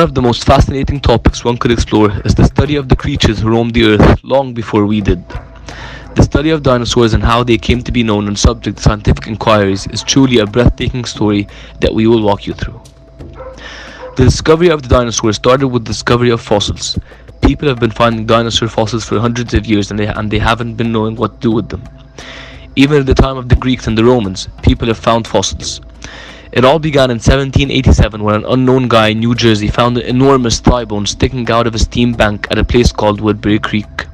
of the most fascinating topics one could explore is the study of the creatures who roamed the earth long before we did. The study of dinosaurs and how they came to be known and subject to scientific inquiries is truly a breathtaking story that we will walk you through. The discovery of the dinosaurs started with the discovery of fossils. People have been finding dinosaur fossils for hundreds of years and they haven't been knowing what to do with them. Even at the time of the Greeks and the Romans, people have found fossils. It all began in 1787 when an unknown guy in New Jersey found an enormous thigh bone sticking out of a steam bank at a place called Woodbury Creek.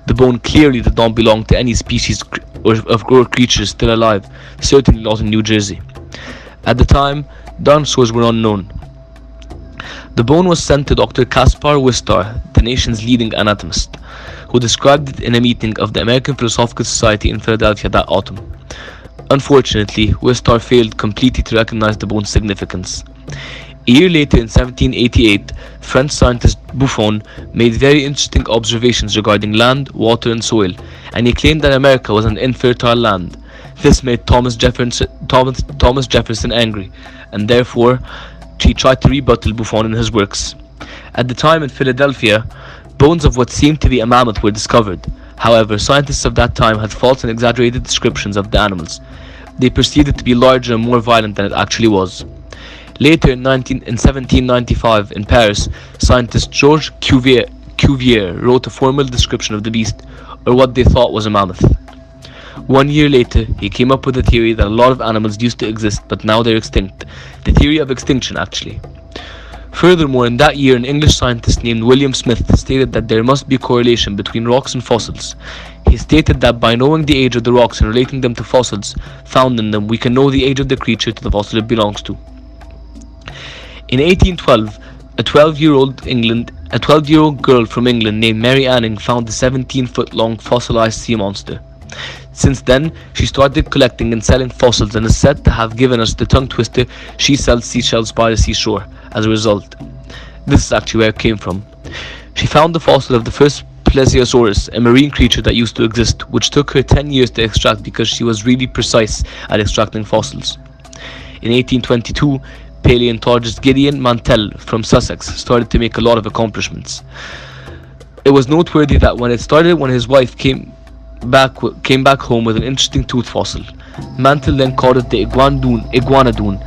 The bone clearly did not belong to any species of creatures still alive, certainly not in New Jersey. At the time, dinosaurs were unknown. The bone was sent to Dr. Caspar Wistar, the nation's leading anatomist, who described it in a meeting of the American Philosophical Society in Philadelphia that autumn. Unfortunately, Wistar failed completely to recognize the bone's significance. A year later, in 1788, French scientist Buffon made very interesting observations regarding land, water, and soil, and he claimed that America was an infertile land. This made Thomas Jefferson angry, and therefore he tried to rebuttal Buffon in his works. At the time in Philadelphia, bones of what seemed to be a mammoth were discovered. However, scientists of that time had false and exaggerated descriptions of the animals. They perceived it to be larger and more violent than it actually was. Later in 1795 in Paris, scientist Georges Cuvier wrote a formal description of the beast, or what they thought was a mammoth. 1 year later, he came up with a theory that a lot of animals used to exist but now they're extinct. The theory of extinction, actually. Furthermore, in that year, an English scientist named William Smith stated that there must be a correlation between rocks and fossils. He stated that by knowing the age of the rocks and relating them to fossils found in them, we can know the age of the creature to the fossil it belongs to. In 1812, a 12-year-old girl from England named Mary Anning found a 17-foot-long fossilized sea monster. Since then, she started collecting and selling fossils and is said to have given us the tongue twister, "She sells seashells by the seashore," as a result. This is actually where it came from. She found the fossil of the first Plesiosaurus, a marine creature that used to exist, which took her 10 years to extract because she was really precise at extracting fossils. In 1822, paleontologist Gideon Mantell from Sussex started to make a lot of accomplishments. It was noteworthy that when it started when his wife came back home with an interesting tooth fossil. Mantell then called it the iguanodon,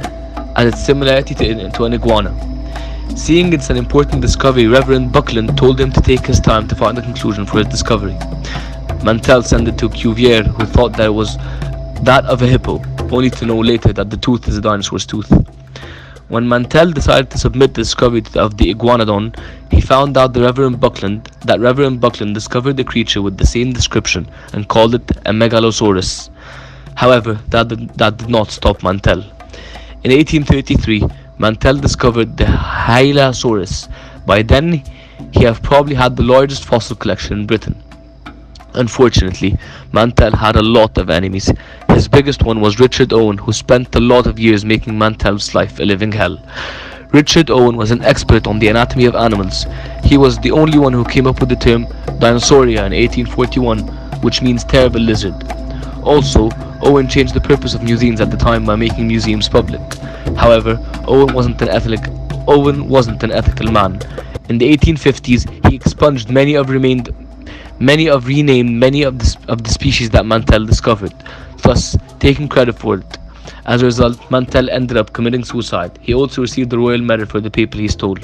and its similarity to an iguana. Seeing it's an important discovery, Reverend Buckland told him to take his time to find a conclusion for his discovery. Mantell sent it to Cuvier, who thought that it was that of a hippo, only to know later that the tooth is a dinosaur's tooth. When Mantell decided to submit the discovery of the iguanodon, he found out that Reverend Buckland discovered the creature with the same description and called it a megalosaurus. However, that did not stop Mantell. In 1833, Mantell discovered the Hylasaurus. By then, he had probably had the largest fossil collection in Britain. Unfortunately, Mantell had a lot of enemies. His biggest one was Richard Owen, who spent a lot of years making Mantell's life a living hell. Richard Owen was an expert on the anatomy of animals. He was the only one who came up with the term Dinosauria in 1841, which means terrible lizard. Also, Owen changed the purpose of museums at the time by making museums public. However, Owen wasn't an ethical man. In the 1850s, he expunged many of the species that Mantell discovered, thus taking credit for it. As a result, Mantell ended up committing suicide. He also received the Royal Medal for the people he stole.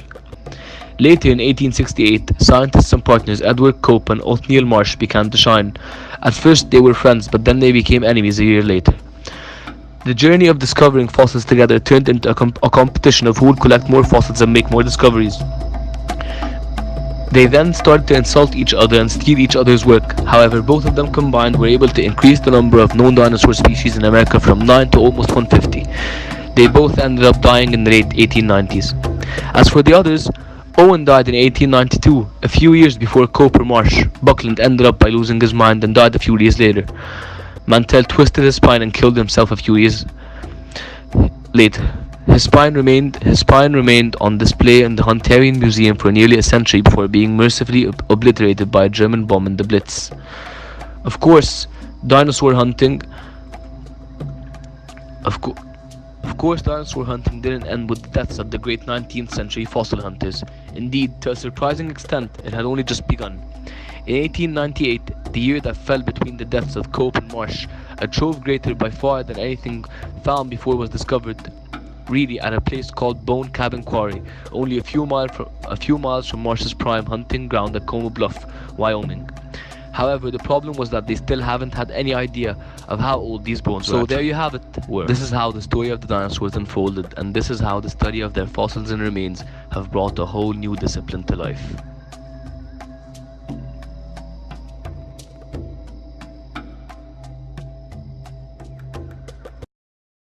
Later in 1868, scientists and partners Edward Cope and Othniel Marsh began to shine. At first they were friends, but then they became enemies a year later. The journey of discovering fossils together turned into a competition of who would collect more fossils and make more discoveries. They then started to insult each other and steal each other's work. However, both of them combined were able to increase the number of known dinosaur species in America from 9 to almost 150. They both ended up dying in the late 1890s. As for the others, Owen died in 1892, a few years before Cope or Marsh. Buckland ended up by losing his mind and died a few days later. Mantell twisted his spine and killed himself a few years later. His spine remained on display in the Hunterian Museum for nearly a century before being mercifully obliterated by a German bomb in the Blitz. Of course, dinosaur hunting Of course, dinosaur hunting didn't end with the deaths of the great 19th century fossil hunters. Indeed, to a surprising extent, it had only just begun. In 1898, the year that fell between the deaths of Cope and Marsh, a trove greater by far than anything found before was discovered, really at a place called Bone Cabin Quarry, only a few miles from Marsh's prime hunting ground at Como Bluff, Wyoming. However, the problem was that they still haven't had any idea of how old these bones were. So there you have it. This is how the story of the dinosaurs unfolded, and this is how the study of their fossils and remains have brought a whole new discipline to life.